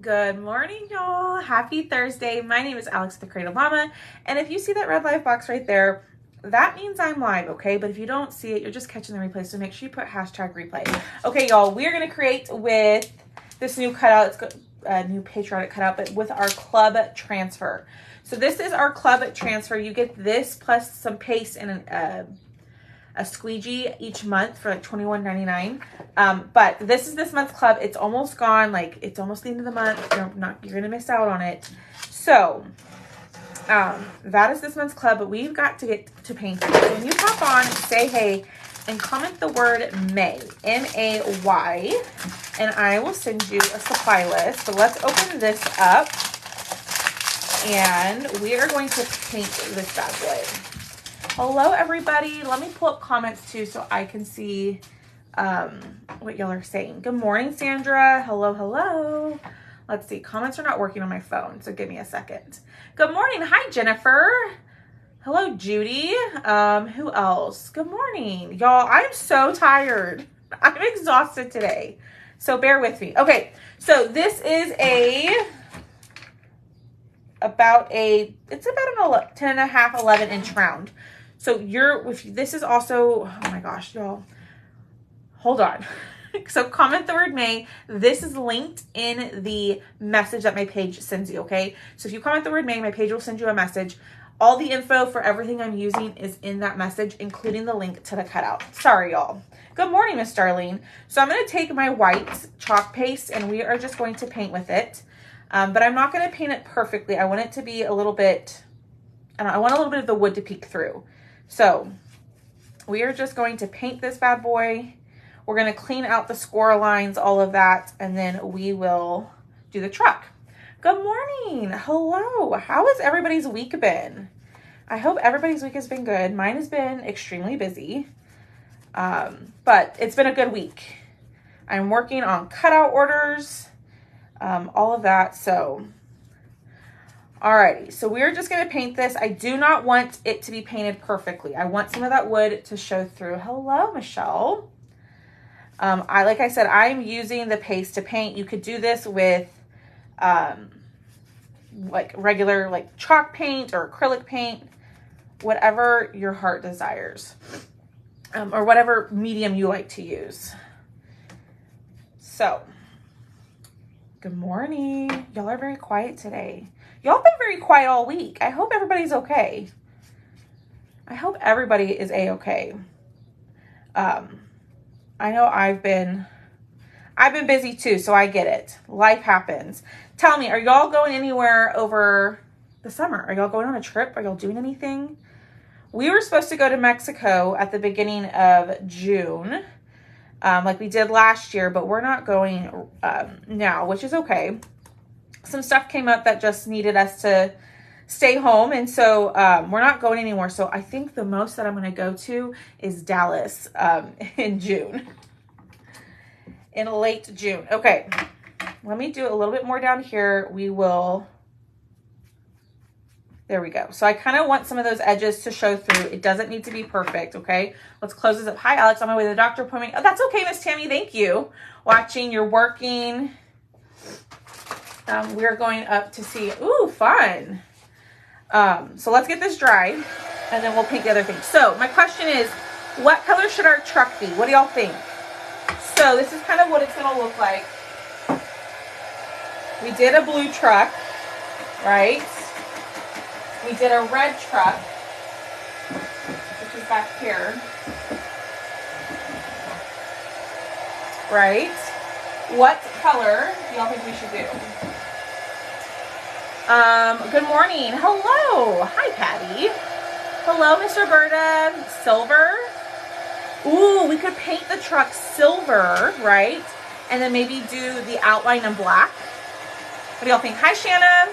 Good morning, y'all. Happy Thursday. My name is Alex the Cradle Mama, and if you see that red live box right there, that means I'm live, okay? But if you don't see it, you're just catching the replay, so make sure you put hashtag replay. Okay, y'all, we're gonna create with this new cutout. It's a new patriotic cutout, but with our club transfer. So this is our club transfer. You get this plus some paste and a squeegee each month for like $21.99. But this is this month's club. It's almost gone. Like, it's almost the end of the month. You're gonna miss out on it. So that is this month's club, but we've got to get to painting. So when you pop on, say hey and comment the word May, M-A-Y, and I will send you a supply list. So let's open this up, and we are going to paint this bad boy. Hello, everybody. Let me pull up comments too so I can see what y'all are saying. Good morning, Sandra. Hello, hello. Let's see. Comments are not working on my phone, so give me a second. Good morning. Hi, Jennifer. Hello, Judy. Who else? Good morning. Y'all, I'm so tired. I'm exhausted today, so bear with me. Okay, so this is about an 10 and a half, 11 inch round. So this is also, oh my gosh, y'all, hold on. So comment the word May. This is linked in the message that my page sends you, okay? So if you comment the word May, my page will send you a message. All the info for everything I'm using is in that message, including the link to the cutout. Sorry, y'all. Good morning, Miss Darlene. So I'm gonna take my white chalk paste and we are just going to paint with it. But I'm not gonna paint it perfectly. I want it to be a little bit, I want a little bit of the wood to peek through. So we are just going to paint this bad boy. We're going to clean out the score lines, all of that, and then we will do the truck. Good morning. Hello. How has everybody's week been? I hope everybody's week has been good. Mine has been extremely busy, but it's been a good week. I'm working on cutout orders, all of that, so... Alrighty, so we're just going to paint this. I do not want it to be painted perfectly. I want some of that wood to show through. Hello, Michelle. Like I said, I'm using the paste to paint. You could do this with like regular like chalk paint or acrylic paint, whatever your heart desires, or whatever medium you like to use. So, good morning. Y'all are very quiet today. Y'all been very quiet all week. I hope everybody's okay. I hope everybody is a-okay. I know I've been busy too, so I get it. Life happens. Tell me, are y'all going anywhere over the summer? Are y'all going on a trip? Are y'all doing anything? We were supposed to go to Mexico at the beginning of June, like we did last year, but we're not going now, which is okay. Some stuff came up that just needed us to stay home, and so we're not going anymore. So I think the most that I'm going to go to is Dallas in June, in late June. Okay, let me do a little bit more down here. There we go. So I kind of want some of those edges to show through. It doesn't need to be perfect, okay? Let's close this up. Hi, Alex. On my way to the doctor appointment. Oh, that's okay, Miss Tammy. Thank you. Watching, you're working. We're going up to see, ooh, fun. So let's get this dry and then we'll paint the other things. So my question is, what color should our truck be? What do y'all think? So this is kind of what it's going to look like. We did a blue truck, right? We did a red truck, which is back here, right? What color do y'all think we should do? Good morning. Hello. Hi, Patty. Hello, Miss Roberta. Silver. Ooh, we could paint the truck silver, right? And then maybe do the outline in black. What do y'all think? Hi, Shanna.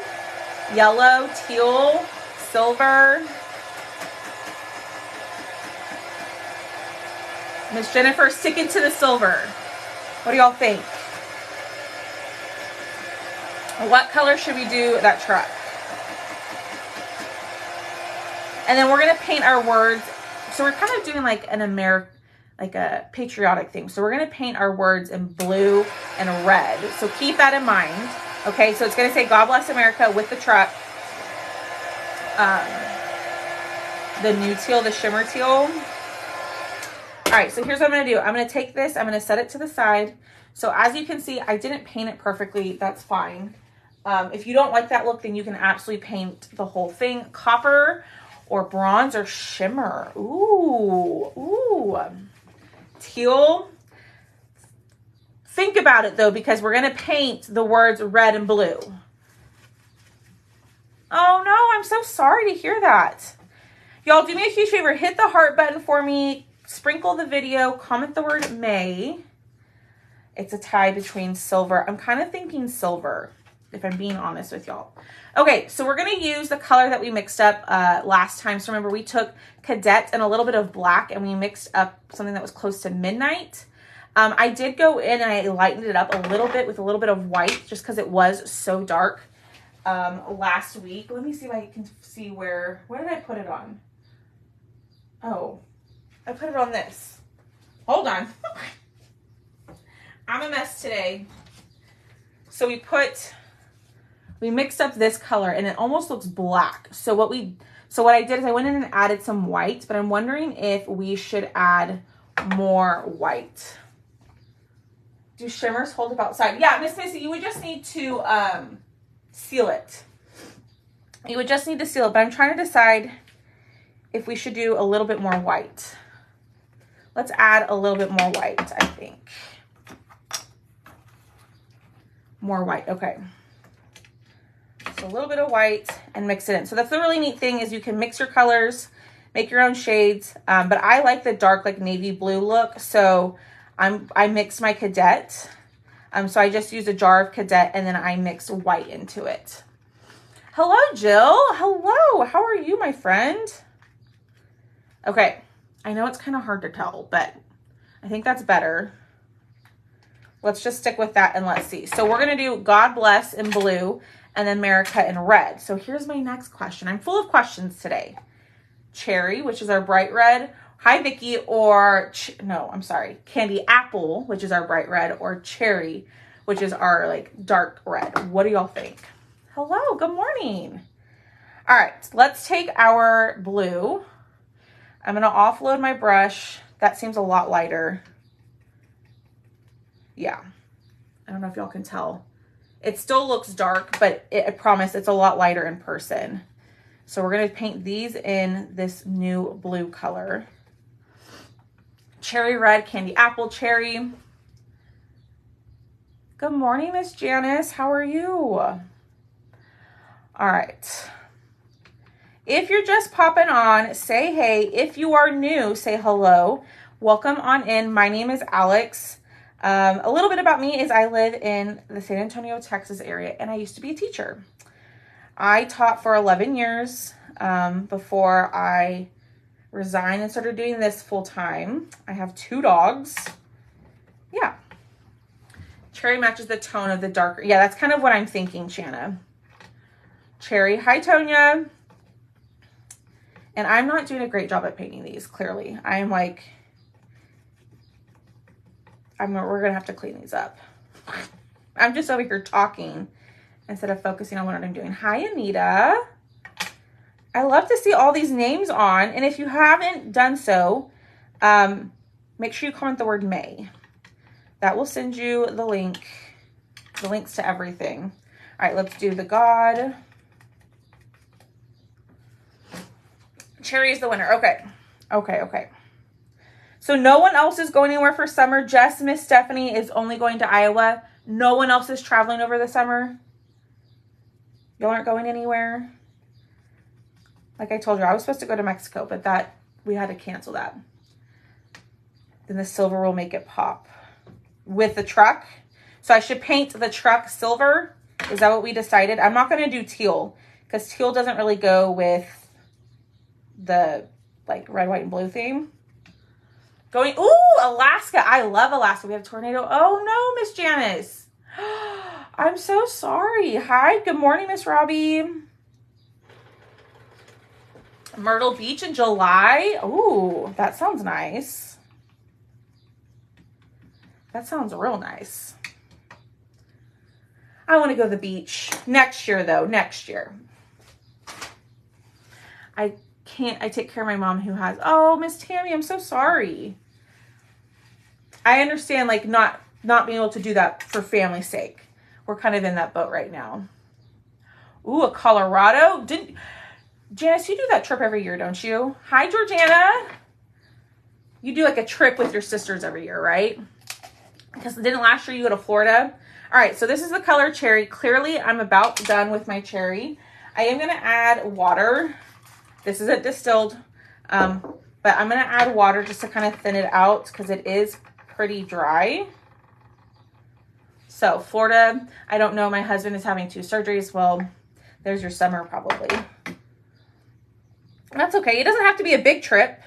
Yellow, teal, silver. Miss Jennifer, sticking to the silver. What do y'all think? What color should we do that truck? And then we're going to paint our words. So we're kind of doing like a patriotic thing. So we're going to paint our words in blue and red. So keep that in mind. Okay, so it's going to say God Bless America with the truck. The new teal, the shimmer teal. All right, so here's what I'm going to do. I'm going to take this, I'm going to set it to the side. So as you can see, I didn't paint it perfectly. That's fine. If you don't like that look, then you can absolutely paint the whole thing. Copper or bronze or shimmer. Ooh, ooh. Teal. Think about it though, because we're going to paint the words red and blue. Oh no, I'm so sorry to hear that. Y'all, do me a huge favor. Hit the heart button for me. Sprinkle the video. Comment the word May. It's a tie between silver. I'm kind of thinking silver, if I'm being honest with y'all. Okay, so we're going to use the color that we mixed up last time. So remember, we took Cadet and a little bit of black, and we mixed up something that was close to midnight. I did go in and I lightened it up a little bit with a little bit of white, just because it was so dark last week. Let me see if I can see where did I put it on? Oh, I put it on this. Hold on. I'm a mess today. So we mixed up this color and it almost looks black. So what I did is I went in and added some white, but I'm wondering if we should add more white. Do shimmers hold up outside? Yeah, Miss Missy, you would just need to seal it. You would just need to seal it, but I'm trying to decide if we should do a little bit more white. Let's add a little bit more white, I think. More white, okay. So a little bit of white and mix it in. So that's the really neat thing is you can mix your colors, make your own shades. But I like the dark, like navy blue look. So I mixed my Cadet. So I just used a jar of Cadet and then I mixed white into it. Hello, Jill. Hello. How are you, my friend? Okay. I know it's kind of hard to tell, but I think that's better. Let's just stick with that and let's see. So we're going to do God Bless in blue and then America in red. So here's my next question. I'm full of questions today. Cherry, which is our bright red. Hi, Vicki. Or, no, I'm sorry. Candy Apple, which is our bright red. Or Cherry, which is our like dark red. What do y'all think? Hello, good morning. All right, let's take our blue. I'm going to offload my brush. That seems a lot lighter. Yeah, I don't know if y'all can tell. It still looks dark, but I promise it's a lot lighter in person. So we're going to paint these in this new blue color. Cherry red, candy apple, cherry. Good morning, Miss Janice. How are you? All right. If you're just popping on, say hey. If you are new, say hello. Welcome on in. My name is Alex. A little bit about me is I live in the San Antonio, Texas area, and I used to be a teacher. I taught for 11 years before I resigned and started doing this full time. I have 2 dogs. Yeah. Cherry matches the tone of the darker. Yeah, that's kind of what I'm thinking, Shanna. Cherry. Hi, Tonya. And I'm not doing a great job at painting these, clearly. I'm like... we're going to have to clean these up. I'm just over here talking instead of focusing on what I'm doing. Hi, Anita. I love to see all these names on. And if you haven't done so, make sure you comment the word May. That will send you the links to everything. All right, let's do the God. Cherry is the winner. Okay. Okay. So no one else is going anywhere for summer. Just Miss Stephanie is only going to Iowa. No one else is traveling over the summer. Y'all aren't going anywhere. Like I told you, I was supposed to go to Mexico, but we had to cancel that. Then the silver will make it pop with the truck. So I should paint the truck silver. Is that what we decided? I'm not going to do teal because teal doesn't really go with the like red, white, and blue theme. Ooh, Alaska. I love Alaska. We have a tornado. Oh no, Miss Janice. I'm so sorry. Hi, good morning, Miss Robbie. Myrtle Beach in July. Ooh, that sounds nice. That sounds real nice. I want to go to the beach. Next year, though. Next year. I can't. I take care of my mom who has... Oh, Miss Tammy, I'm so sorry. I understand, like, not being able to do that for family's sake. We're kind of in that boat right now. Ooh, a Colorado. Janice, you do that trip every year, don't you? Hi, Georgiana. You do like a trip with your sisters every year, right? Because didn't last year you go to Florida? All right, so this is the color cherry. Clearly, I'm about done with my cherry. I am going to add water. This isn't distilled, but I'm going to add water just to kind of thin it out because it is pretty dry. So Florida, I don't know. My husband is having 2 surgeries. Well, there's your summer probably. That's okay. It doesn't have to be a big trip.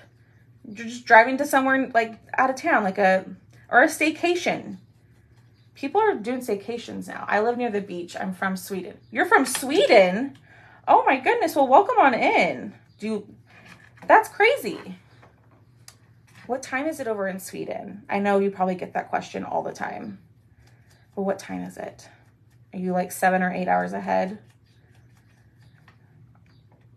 You're just driving to somewhere like out of town, like or a staycation. People are doing staycations now. I live near the beach. I'm from Sweden. You're from Sweden? Oh my goodness. Well, welcome on in. That's crazy. What time is it over in Sweden? I know you probably get that question all the time. But what time is it? Are you like 7 or 8 hours ahead?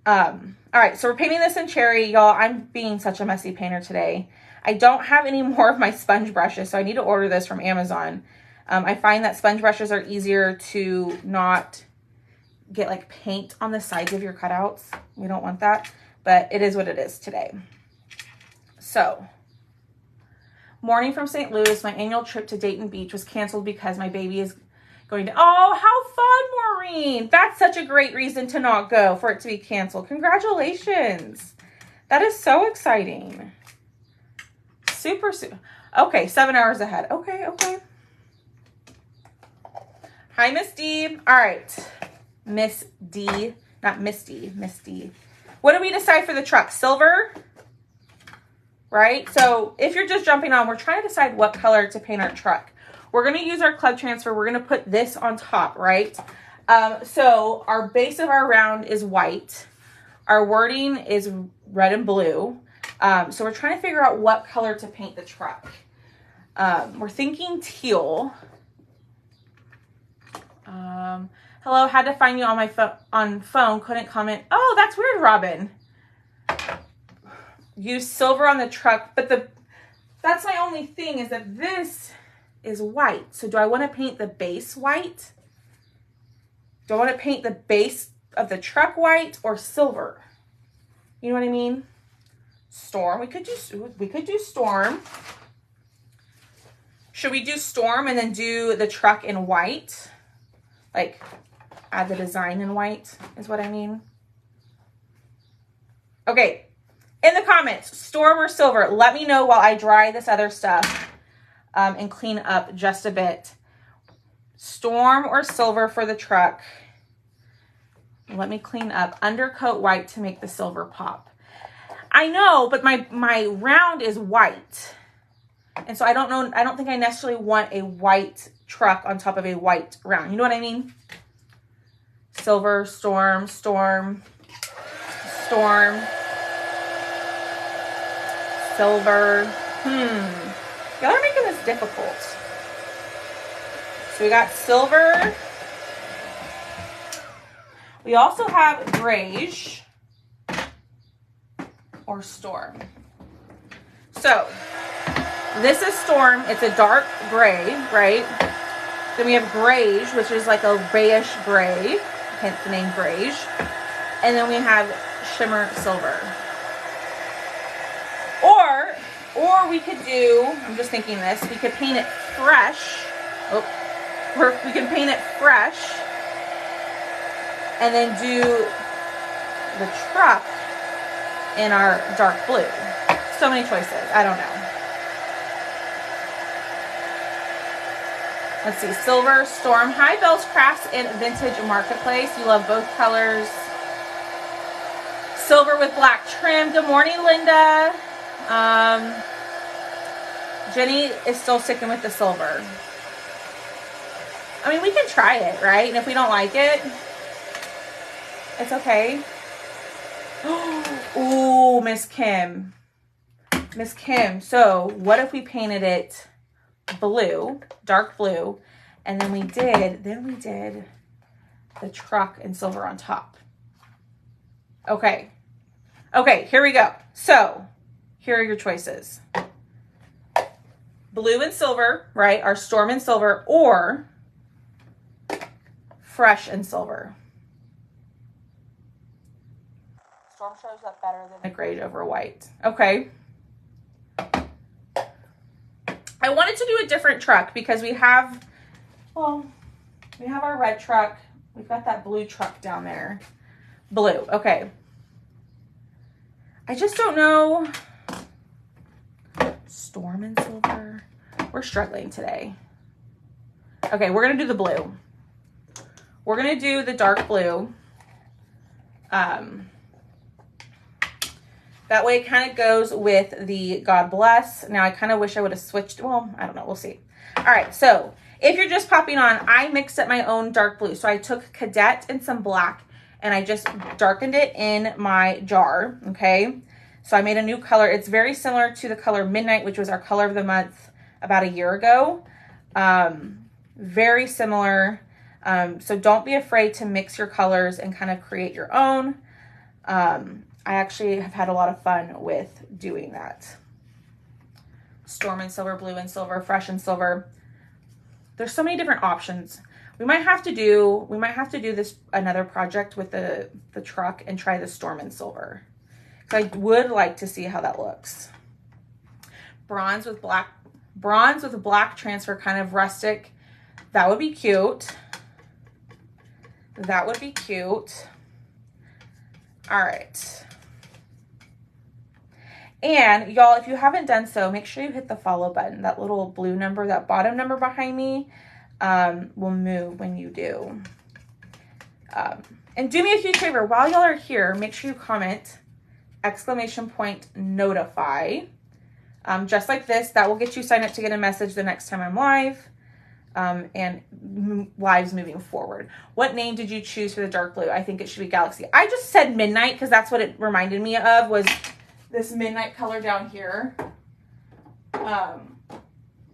All right, so we're painting this in cherry, y'all. I'm being such a messy painter today. I don't have any more of my sponge brushes, so I need to order this from Amazon. I find that sponge brushes are easier to not get like paint on the sides of your cutouts. We don't want that, but it is what it is today. So, morning from St. Louis, my annual trip to Dayton Beach was canceled because my baby is going to... Oh, how fun, Maureen. That's such a great reason to not go, for it to be canceled. Congratulations. That is so exciting. Super. Okay, 7 hours ahead. Okay. Hi, Miss D. All right. Miss D. Not Misty. Miss D. What do we decide for the truck? Silver? Right? So if you're just jumping on, we're trying to decide what color to paint our truck. We're going to use our club transfer. We're going to put this on top, right? So our base of our round is white. Our wording is red and blue. So we're trying to figure out what color to paint the truck. We're thinking teal. Hello, had to find you on my phone. Couldn't comment. Oh, that's weird, Robin. Use silver on the truck, but that's my only thing is that this is white. So do I want to paint the base white? Do I want to paint the base of the truck white or silver? You know what I mean? Storm. We could do storm. Should we do storm and then do the truck in white? Like add the design in white is what I mean. Okay. In the comments, storm or silver, let me know while I dry this other stuff and clean up just a bit. Storm or silver for the truck. Let me clean up. Undercoat white to make the silver pop. I know, but my round is white. And so I don't know, I don't think I necessarily want a white truck on top of a white round. You know what I mean? Silver, storm, storm, storm. Silver. Y'all are making this difficult. So we got silver. We also have grayish or storm. So this is storm. It's a dark gray, right? Then we have grayish, which is like a grayish gray, hence the name grayish. And then we have shimmer silver. Or we could do, I'm just thinking this, we could paint it fresh. We can paint it fresh and then do the truck in our dark blue. So many choices. I don't know. Let's see. Silver, storm. Hi, Bell's Crafts and Vintage Marketplace. You love both colors. Silver with black trim. Good morning, Linda. Jenny is still sticking with the silver. I mean, we can try it, right? And if we don't like it, it's okay. Ooh, Miss Kim. Miss Kim. So what if we painted it blue, dark blue, And then we did the truck in silver on top. Okay. Okay, here we go. So here are your choices. Blue and silver, right? Our storm and silver, or fresh and silver. Storm shows up better than the gray over white. Okay. I wanted to do a different truck because we have our red truck. We've got that blue truck down there. Blue, okay. I just don't know. Storm and silver. We're struggling today. Okay, we're gonna do the blue. We're gonna do the dark blue. That way it kind of goes with the God Bless. Now I kind of wish I would have switched. Well, I don't know. We'll see. All right. So if you're just popping on, I mixed up my own dark blue. So I took Cadet and some black and I just darkened it in my jar. Okay. So I made a new color. It's very similar to the color Midnight, which was our color of the month about a year ago. Very similar. So don't be afraid to mix your colors and kind of create your own. I actually have had a lot of fun with doing that. Storm and silver, blue and silver, fresh and silver. There's so many different options. We might have to do this another project with the truck and try the storm and silver. So I would like to see how that looks. Bronze with black transfer, kind of rustic. That would be cute. That would be cute. All right. And y'all, if you haven't done so, make sure you hit the follow button. That little blue number, that bottom number behind me will move when you do. And do me a huge favor. While y'all are here, make sure you comment !notify. Just like this, that will get you signed up to get a message the next time I'm live. And lives moving forward. What name did you choose for the dark blue? I think it should be Galaxy. I just said Midnight because that's what it reminded me of, was this midnight color down here.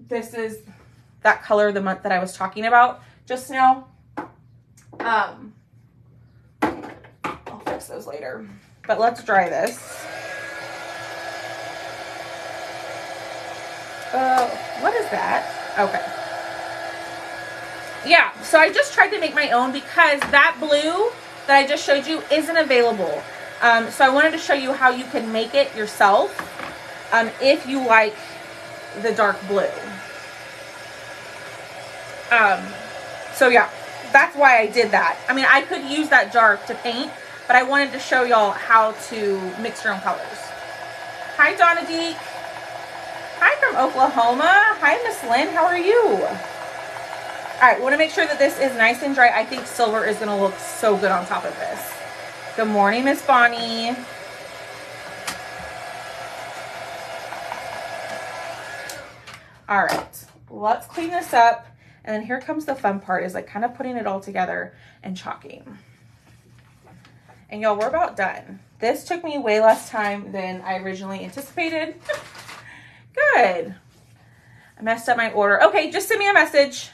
This is that color of the month that I was talking about just now. I'll fix those later. But let's dry this. What is that? Okay. Yeah, so I just tried to make my own because that blue that I just showed you isn't available. So I wanted to show you how you can make it yourself if you like the dark blue. So yeah, that's why I did that. I mean, I could use that jar to paint, but I wanted to show y'all how to mix your own colors. Hi, Donna Deek. Hi from Oklahoma. Hi, Miss Lynn. How are you? All right, want to make sure that this is nice and dry. I think silver is going to look so good on top of this. Good morning, Miss Bonnie. All right, let's clean this up. And then here comes the fun part, is like kind of putting it all together and chalking. And y'all, we're about done. This took me way less time than I originally anticipated. Good. I messed up my order. Okay, just send me a message.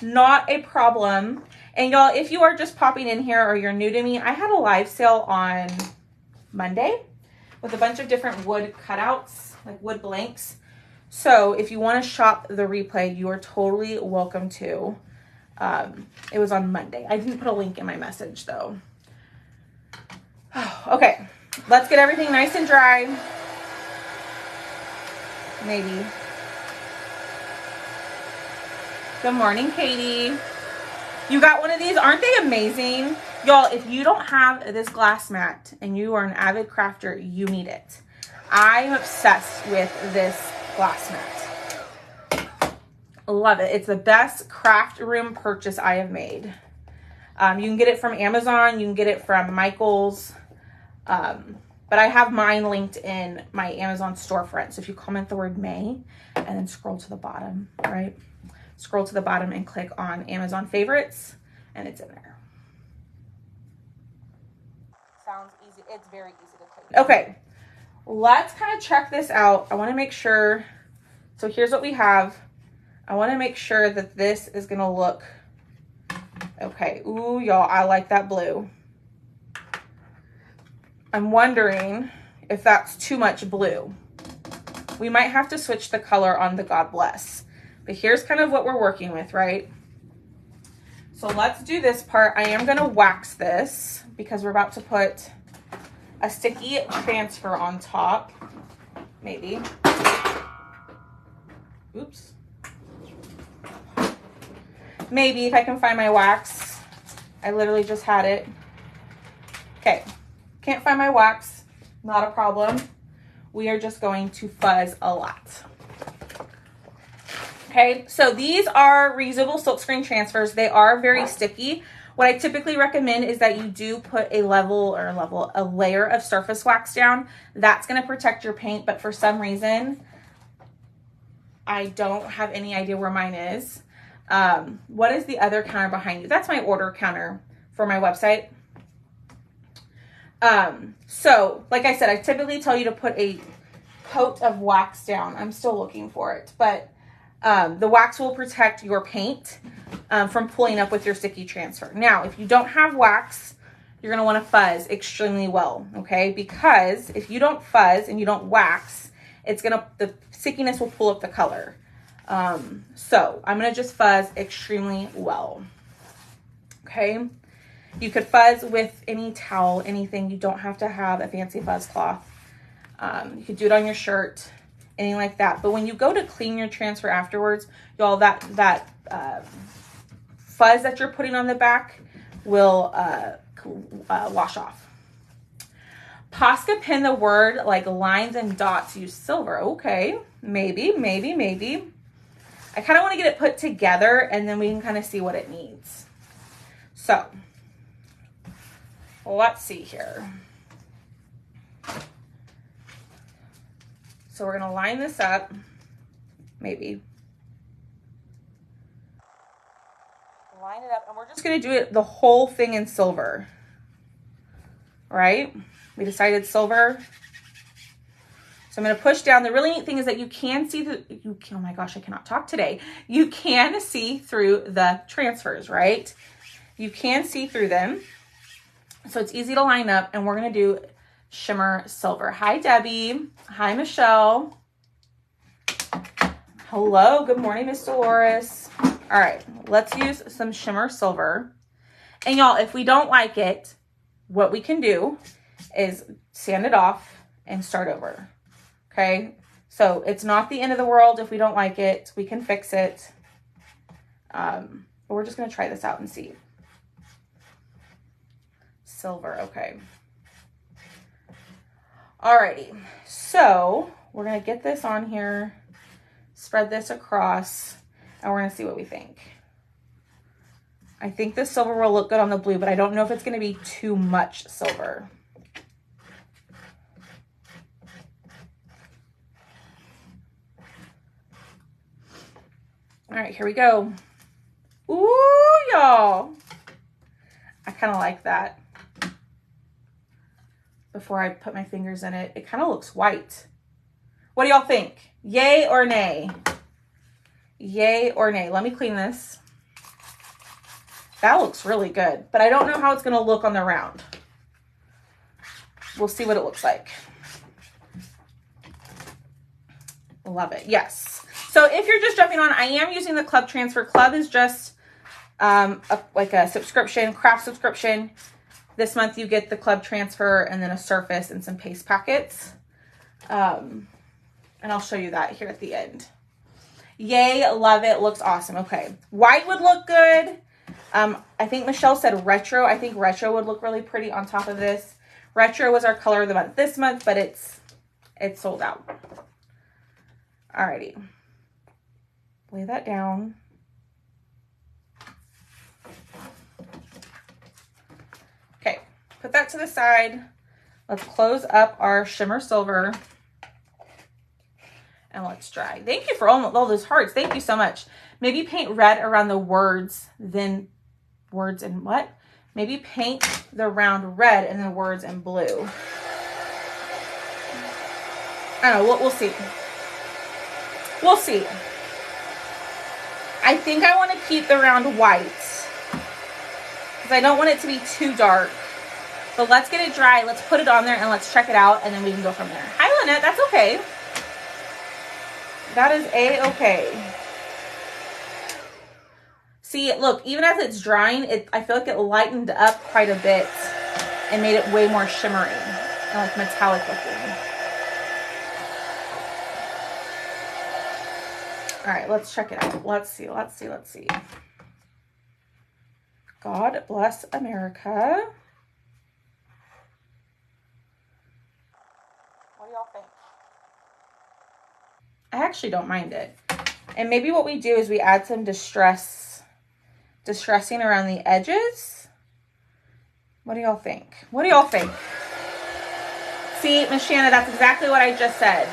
Not a problem. And y'all, if you are just popping in here or you're new to me, I had a live sale on Monday with a bunch of different wood cutouts, like wood blanks. So if you want to shop the replay, you are totally welcome to. It was on Monday. I didn't put a link in my message though. Okay, let's get everything nice and dry. Maybe. Good morning, Katie. You got one of these? Aren't they amazing? Y'all, if you don't have this glass mat and you are an avid crafter, you need it. I'm obsessed with this glass mat. Love it. It's the best craft room purchase I have made. You can get it from Amazon. You can get it from Michael's. But I have mine linked in my Amazon storefront. So if you comment the word May and then scroll to the bottom, right? Scroll to the bottom and click on Amazon favorites and it's in there. Sounds easy. It's very easy to clean. Okay, let's kind of check this out. I want to make sure. So here's what we have. I want to make sure that this is going to look okay. Ooh, y'all, I like that blue. I'm wondering if that's too much blue. We might have to switch the color on the God Bless. But here's kind of what we're working with, right? So let's do this part. I am going to wax this because we're about to put a sticky transfer on top. Maybe. Oops. Maybe if I can find my wax. I literally just had it. Okay. Can't find my wax. Not a problem. We are just going to fuzz a lot. Okay, so these are reusable silkscreen transfers. They are very sticky. What I typically recommend is that you do put a layer of surface wax down. That's going to protect your paint, but for some reason, I don't have any idea where mine is. What is the other counter behind you? That's my order counter for my website. So like I said, I typically tell you to put a coat of wax down. I'm still looking for it, but the wax will protect your paint from pulling up with your sticky transfer. Now, if you don't have wax, you're going to want to fuzz extremely well, okay? Because if you don't fuzz and you don't wax, the stickiness will pull up the color. So I'm going to just fuzz extremely well, okay? You could fuzz with any towel, anything. You don't have to have a fancy fuzz cloth. You could do it on your shirt, anything like that. But when you go to clean your transfer afterwards, y'all, that fuzz that you're putting on the back will wash off. Posca pin the word like lines and dots, use silver. Okay, maybe. I kind of want to get it put together and then we can kind of see what it needs. So let's see here. So we're going to line this up, maybe. Line it up, and we're just going to do it the whole thing in silver, right? We decided silver. So I'm going to push down. The really neat thing is that you can see oh my gosh, I cannot talk today. You can see through the transfers, right? You can see through them. So it's easy to line up, and we're going to do shimmer silver. Hi, Debbie. Hi, Michelle. Hello. Good morning, Miss Dolores. All right, let's use some shimmer silver. And y'all, if we don't like it, what we can do is sand it off and start over. Okay, so it's not the end of the world if we don't like it. We can fix it. But we're just going to try this out and see. Silver, okay. Alrighty, so we're going to get this on here, spread this across, and we're going to see what we think. I think the silver will look good on the blue, but I don't know if it's going to be too much silver. All right, here we go. Ooh, y'all. I kind of like that. Before I put my fingers in it, it kind of looks white. What do y'all think? Yay or nay? Yay or nay? Let me clean this. That looks really good, but I don't know how it's going to look on the round. We'll see what it looks like. Love it. Yes. So if you're just jumping on, I am using the Club Transfer. Club is just like a subscription, craft subscription. This month you get the Club Transfer and then a surface and some paste packets. And I'll show you that here at the end. Yay, love it. Looks awesome. Okay. White would look good. I think Michelle said retro. I think retro would look really pretty on top of this. Retro was our color of the month this month, but it's sold out. Alrighty. Lay that down. Okay, put that to the side. Let's close up our shimmer silver and let's dry. Thank you for all those hearts. Thank you so much. Maybe paint red around the words, then words in what? Maybe paint the round red and then words in blue. I don't know. We'll see. We'll see. I think I want to keep the round white because I don't want it to be too dark. But let's get it dry. Let's put it on there and let's check it out, and then we can go from there. Hi, Lynette. That's okay. That is a-okay. See, look, even as it's drying, I feel like it lightened up quite a bit and made it way more shimmery and like metallic looking. All right, let's check it out. Let's see. God bless America. What do y'all think? I actually don't mind it. And maybe what we do is we add some distressing around the edges. What do y'all think? See, Miss Shanna, that's exactly what I just said.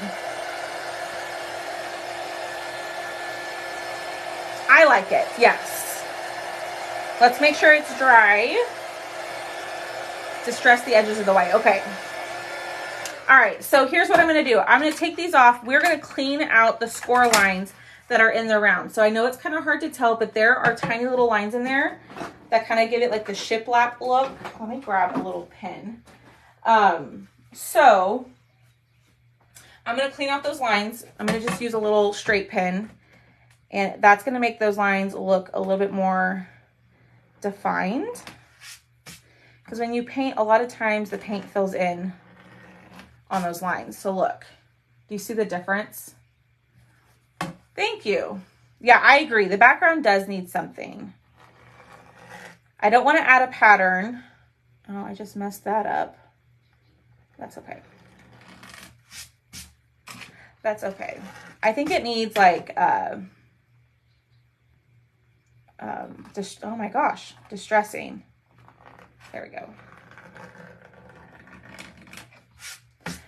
I like it, yes. Let's make sure it's dry. Distress the edges of the white, okay. All right, so here's what I'm gonna do. I'm gonna take these off. We're gonna clean out the score lines that are in the round. So I know it's kind of hard to tell, but there are tiny little lines in there that kind of give it like the shiplap look. Let me grab a little pin. So I'm gonna clean out those lines. I'm gonna just use a little straight pin, and that's gonna make those lines look a little bit more defined. Because when you paint, a lot of times the paint fills in on those lines. So look, do you see the difference? Thank you. Yeah, I agree. The background does need something. I don't want to add a pattern. Oh, I just messed that up. That's okay. That's okay. I think it needs like, just, oh my gosh, distressing. There we go.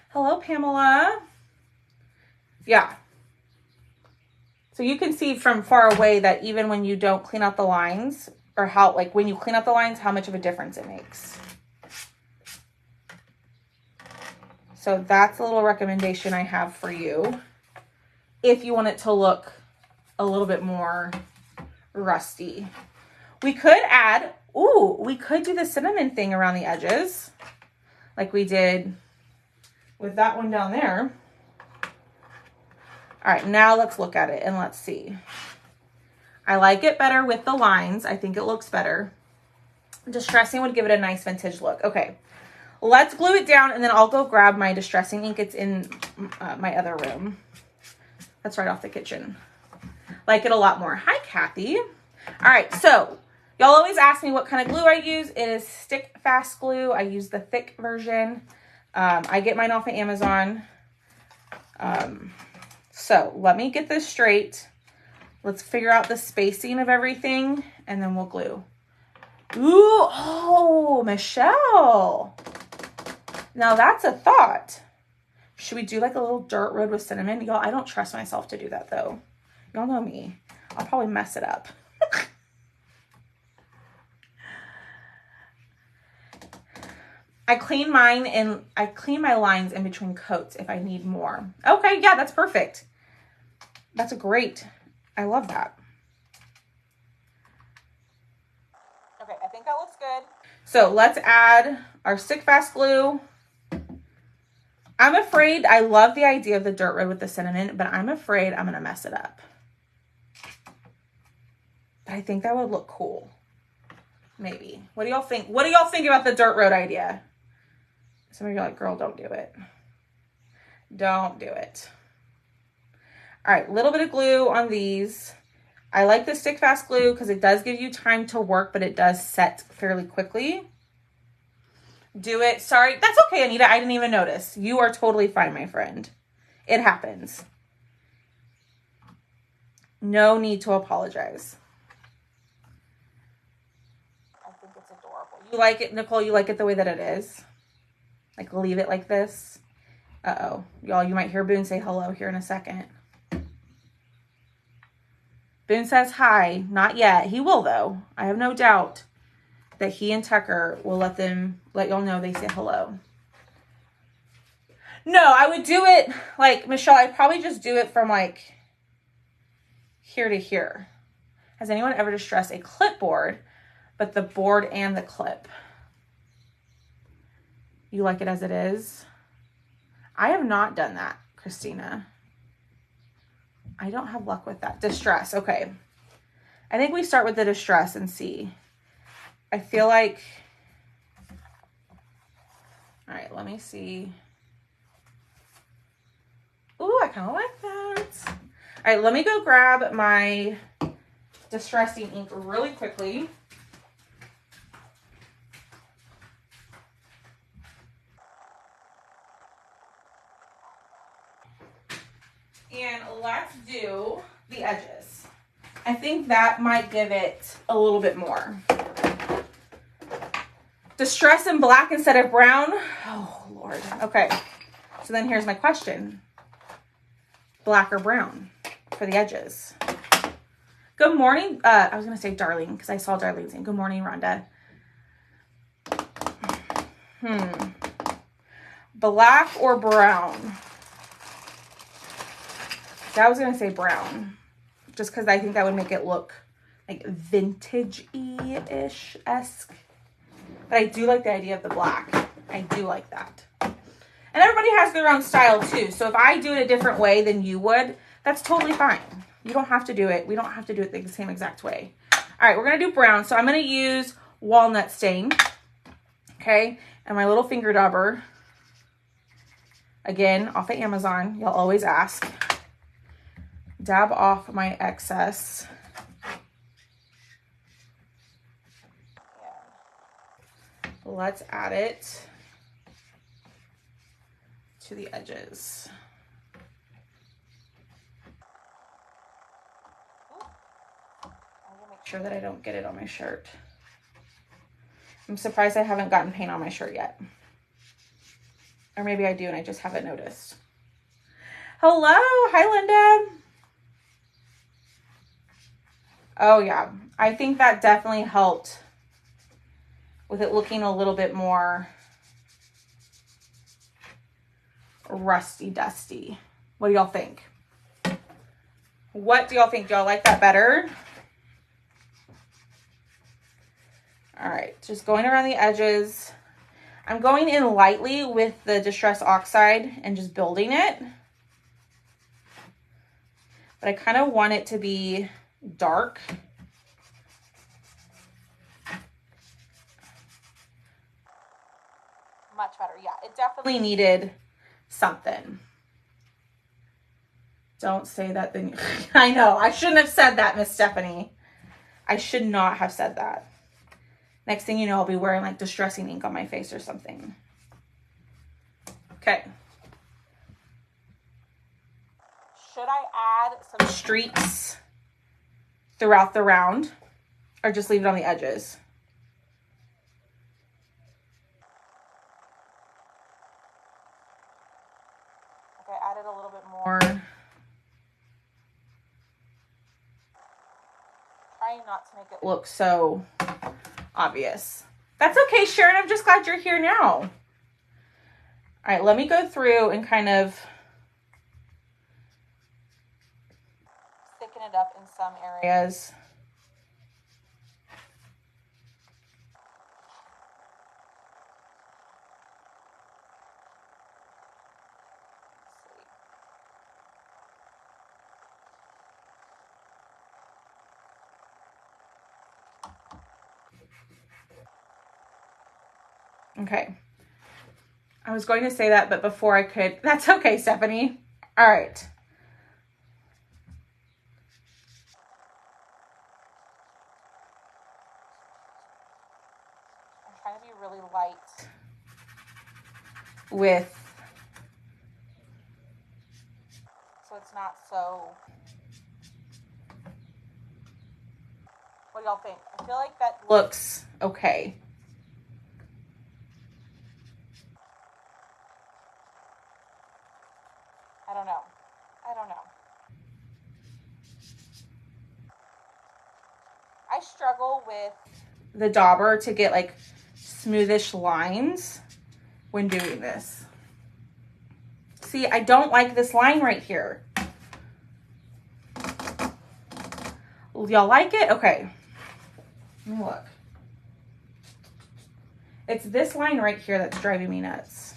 Hello, Pamela. Yeah. So you can see from far away that even when you don't clean out the lines, or how, like when you clean out the lines, how much of a difference it makes. So that's a little recommendation I have for you. If you want it to look a little bit more rusty. We could add, we could do the cinnamon thing around the edges. Like we did with that one down there. All right, now let's look at it and let's see. I like it better with the lines. I think it looks better. Distressing would give it a nice vintage look. Okay, let's glue it down and then I'll go grab my distressing ink. It's in my other room. That's right off the kitchen. Like it a lot more. Hi, Kathy. All right, so y'all always ask me what kind of glue I use. It is Stick Fast glue. I use the thick version. I get mine off of Amazon. So let me get this straight. Let's figure out the spacing of everything and then we'll glue. Ooh, oh, Michelle. Now that's a thought. Should we do like a little dirt road with cinnamon? Y'all, I don't trust myself to do that though. Y'all know me. I'll probably mess it up. I clean mine and I clean my lines in between coats if I need more. Okay, yeah, that's perfect. That's great. I love that. Okay, I think that looks good. So let's add our Stick Fast glue. I'm afraid, I love the idea of the dirt road with the cinnamon, but I'm afraid I'm gonna mess it up. But I think that would look cool. Maybe. What do y'all think? What do y'all think about the dirt road idea? Some of you are like, girl, don't do it. Don't do it. All right, a little bit of glue on these. I like the Stick Fast glue because it does give you time to work, but it does set fairly quickly. Do it. Sorry, that's okay, Anita. I didn't even notice. You are totally fine, my friend. It happens. No need to apologize. I think it's adorable. You like it, Nicole? You like it the way that it is? Like leave it like this. Uh-oh. Y'all, you might hear Boone say hello here in a second. Boone says hi. Not yet. He will though. I have no doubt that he and Tucker will let y'all know they say hello. No, I would do it like, Michelle, I'd probably just do it from like here to here. Has anyone ever distressed a clipboard, but the board and the clip? You like it as it is? I have not done that, Christina. I don't have luck with that. Distress, okay. I think we start with the distress and see. I feel like, all right, let me see. Ooh, I kind of like that. All right, let me go grab my distressing ink really quickly. And let's do the edges. I think that might give it a little bit more. Distress in black instead of brown. Oh, Lord. Okay. So then here's my question. Black or brown for the edges? Good morning. I was going to say Darlene because I saw Darlene saying good morning, Rhonda. Black or brown? I was going to say brown just because I think that would make it look like vintage-y-ish-esque. But I do like the idea of the black. I do like that. And everybody has their own style too. So if I do it a different way than you would, that's totally fine. You don't have to do it. We don't have to do it the same exact way. All right, we're going to do brown. So I'm going to use walnut stain. Okay. And my little finger dauber. Again, off of Amazon. Y'all always ask. Dab off my excess. Let's add it to the edges. I will make sure that I don't get it on my shirt. I'm surprised I haven't gotten paint on my shirt yet. Or maybe I do and I just haven't noticed. Hello, hi Linda. Oh yeah, I think that definitely helped with it looking a little bit more rusty dusty. What do y'all think? What do y'all think? Do y'all like that better? All right, just going around the edges. I'm going in lightly with the Distress Oxide and just building it. But I kind of want it to be dark. Much better. Yeah, it definitely needed something. Don't say that thing. I know. I shouldn't have said that, Miss Stephanie. I should not have said that. Next thing you know, I'll be wearing like distressing ink on my face or something. Okay. Should I add some streaks throughout the round or just leave it on the edges? Okay, added a little bit more. Trying not to make it look so obvious. That's okay, Sharon. I'm just glad you're here now. All right, let me go through and kind of thicken it up in some areas. Okay. I was going to say that, but before I could, that's okay, Stephanie. All right. I'm trying to be really light with, so it's not so, what do y'all think? I feel like that looks okay. I don't know. I struggle with the dauber to get like smoothish lines when doing this. See, I don't like this line right here. Y'all like it? Okay. Let me look. It's this line right here that's driving me nuts.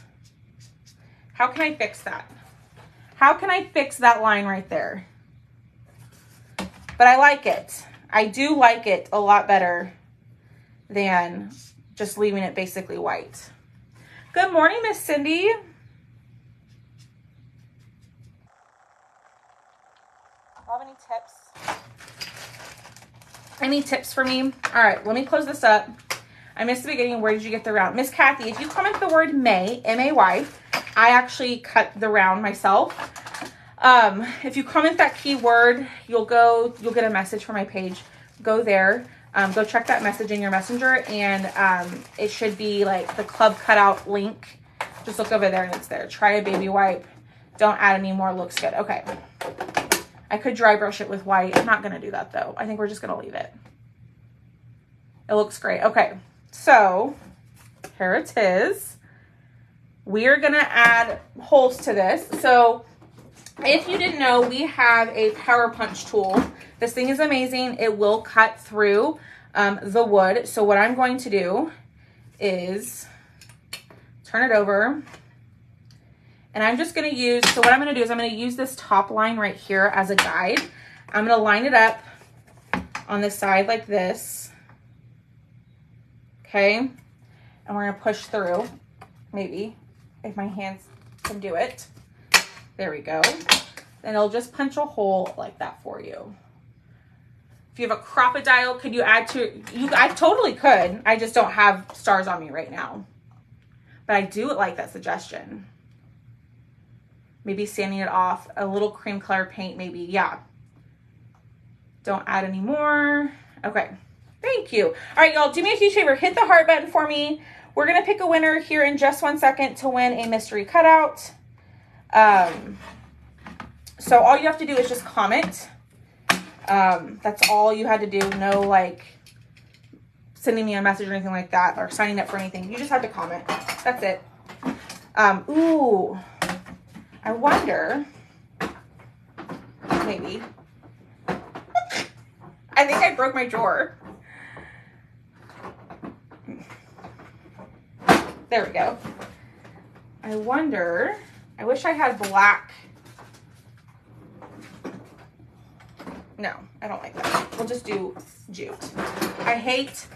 How can I fix that? How can I fix that line right there? But I like it. I do like it a lot better than just leaving it basically white. Good morning, Miss Cindy. Have any tips? Any tips for me? All right, let me close this up. I missed the beginning. Where did you get the round? Miss Kathy, if you comment the word May, M-A-Y, I actually cut the round myself. If you comment that keyword, you'll get a message from my page. Go there. Go check that message in your messenger, and it should be like the club cutout link. Just look over there and it's there. Try a baby wipe. Don't add any more. Looks good. Okay. I could dry brush it with white. I'm not going to do that though. I think we're just going to leave it. It looks great. Okay. So here it is. We're going to add holes to this. So if you didn't know, we have a power punch tool. This thing is amazing. It will cut through the wood. So what I'm going to do is turn it over. And I'm just going to use, so what I'm going to do is I'm going to use this top line right here as a guide. I'm going to line it up on the side like this. Okay. And we're going to push through, maybe, if my hands can do it. There we go. And it'll just punch a hole like that for you. If you have a crocodile, could you add to, I totally could. I just don't have stars on me right now. But I do like that suggestion. Maybe sanding it off, a little cream color paint, maybe. Yeah. Don't add any more. Okay. Thank you. All right, y'all, do me a huge favor. Hit the heart button for me. We're going to pick a winner here in just 1 second to win a mystery cutout. So all you have to do is just comment. That's all you had to do. No, like, sending me a message or anything like that, or signing up for anything. You just have to comment. That's it. Ooh. I wonder, maybe. I think I broke my drawer. There we go. I wonder, I wish I had black. No, I don't like that. We'll just do jute. I hate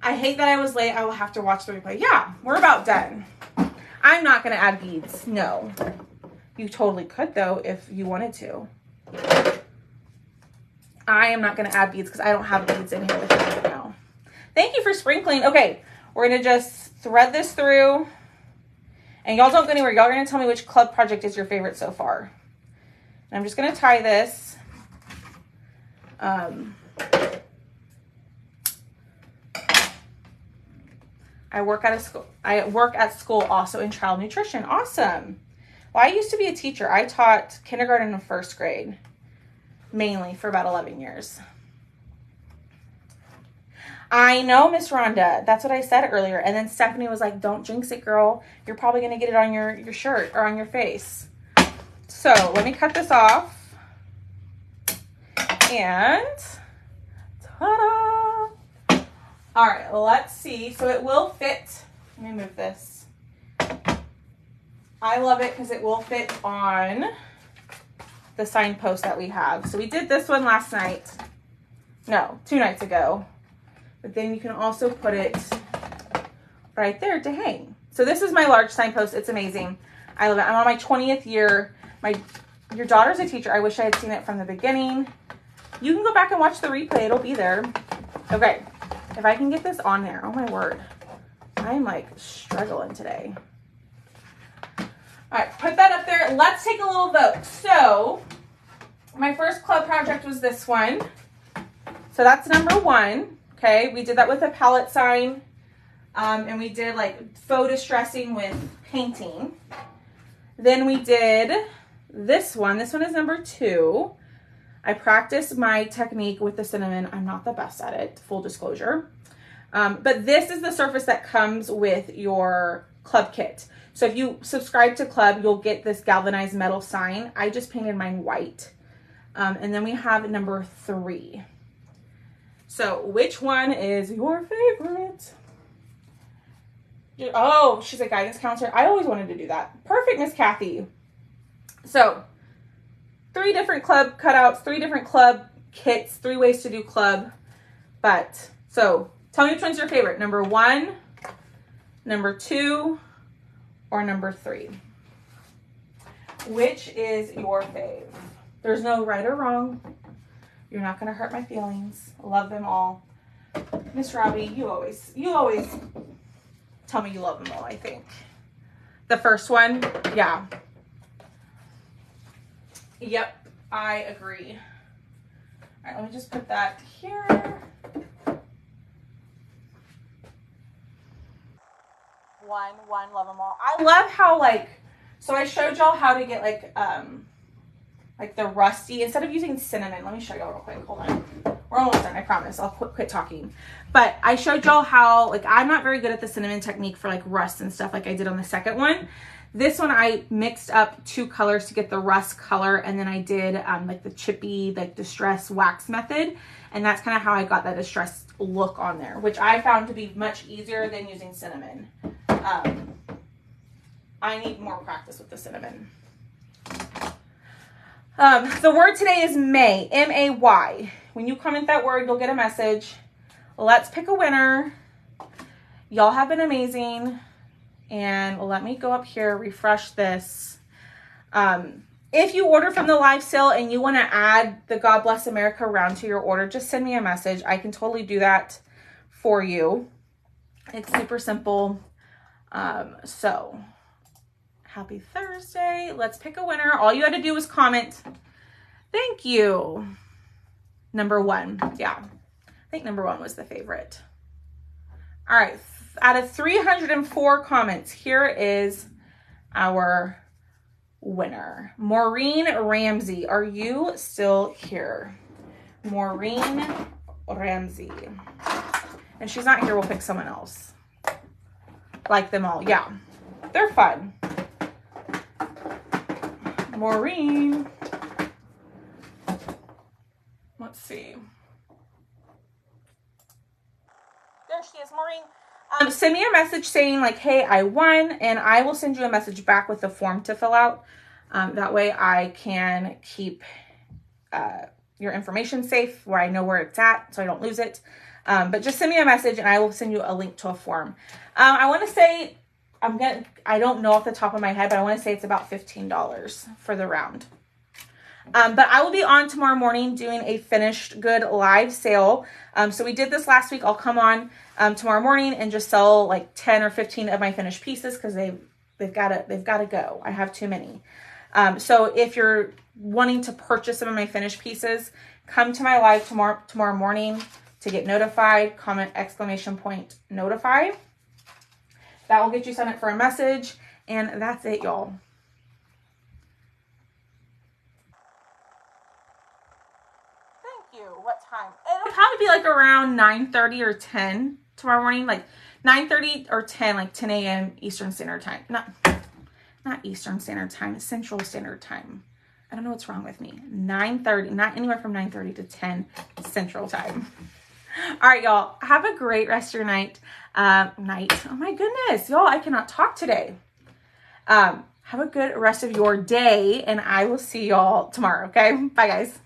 that I was late. I will have to watch the replay. Yeah, we're about done. I'm not going to add beads. No. You totally could, though, if you wanted to. I am not going to add beads because I don't have beads in here with me right now. Thank you for sprinkling. Okay, we're going to just thread this through. And y'all don't go anywhere. Y'all are going to tell me which club project is your favorite so far. And I'm just going to tie this. I work at school also in child nutrition. Awesome. Well, I used to be a teacher. I taught kindergarten and first grade, mainly for about 11 years. I know, Miss Rhonda. That's what I said earlier. And then Stephanie was like, don't jinx it, girl. You're probably going to get it on your shirt or on your face. So let me cut this off. And ta-da! All right, let's see. So it will fit. Let me move this. I love it because it will fit on the signpost that we have. So we did this one last night. No, 2 nights ago. But then you can also put it right there to hang. So this is my large signpost. It's amazing. I love it. I'm on my 20th year. Your daughter's a teacher. I wish I had seen it from the beginning. You can go back and watch the replay. It'll be there. Okay. If I can get this on there. Oh, my word. I'm, like, struggling today. All right. Put that up there. Let's take a little vote. So, my first club project was this one. So, that's number 1. Okay. We did that with a palette sign. And we did, like, faux distressing with painting. Then we did this one. This one is number 2. I practiced my technique with the cinnamon. I'm not the best at it, full disclosure. But this is the surface that comes with your club kit. So if you subscribe to club, you'll get this galvanized metal sign. I just painted mine white. And then we have number 3. So which one is your favorite? Oh, she's a guidance counselor. I always wanted to do that. Perfect, Miss Kathy. So 3 different club cutouts, 3 different club kits, 3 ways to do club. But so tell me which one's your favorite. Number 1, number 2, or number 3. Which is your fave? There's no right or wrong. You're not going to hurt my feelings. I love them all. Miss Robbie, you always tell me you love them all, I think. The first one, yeah. Yep, I agree. All right, let me just put that here. One, love them all. I love how, like, so I showed y'all how to get, like the rusty, instead of using cinnamon. Let me show y'all real quick. Hold on. We're almost done, I promise. I'll quit talking. But I showed y'all how, like, I'm not very good at the cinnamon technique for, like, rust and stuff like I did on the second one. This one, I mixed up 2 colors to get the rust color, and then I did, like, the chippy, like, distress wax method. And that's kind of how I got that distressed look on there, which I found to be much easier than using cinnamon. I need more practice with the cinnamon. The word today is May, M-A-Y. When you comment that word, you'll get a message. Let's pick a winner. Y'all have been amazing. And let me go up here, refresh this. If you order from the live sale and you want to add the God Bless America round to your order, just send me a message. I can totally do that for you. It's super simple. So happy Thursday. Let's pick a winner. All you had to do was comment. Thank you. Number 1. Yeah. I think number 1 was the favorite. All right. Out of 304 comments, here is our winner. Maureen Ramsey. Are you still here? Maureen Ramsey. And she's not here. We'll pick someone else. Like them all. Yeah. They're fun. Maureen. Let's see. There she is, Maureen. Send me a message saying, like, hey, I won, and I will send you a message back with the form to fill out. That way I can keep your information safe, where I know where it's at, so I don't lose it. But just send me a message and I will send you a link to a form. I want to say, I don't know off the top of my head, but I want to say it's about $15 for the round. But I will be on tomorrow morning doing a finished good live sale. So we did this last week. I'll come on tomorrow morning and just sell like 10 or 15 of my finished pieces, because they've got to go. I have too many. So if you're wanting to purchase some of my finished pieces, come to my live tomorrow morning to get notified. Comment ! Notify. That will get you sent up for a message, and that's it, y'all. Thank you. What time? It'll probably be like around 9:30 or 10 tomorrow morning, like 9:30 or 10, like 10 a.m. Eastern Standard Time. Not Eastern Standard Time, Central Standard Time. I don't know what's wrong with me. 9:30, not anywhere from 9:30 to 10 Central Time. All right, y'all. Have a great rest of your night. Oh my goodness, y'all, I cannot talk today. Have a good rest of your day, and I will see y'all tomorrow, okay? Bye, guys.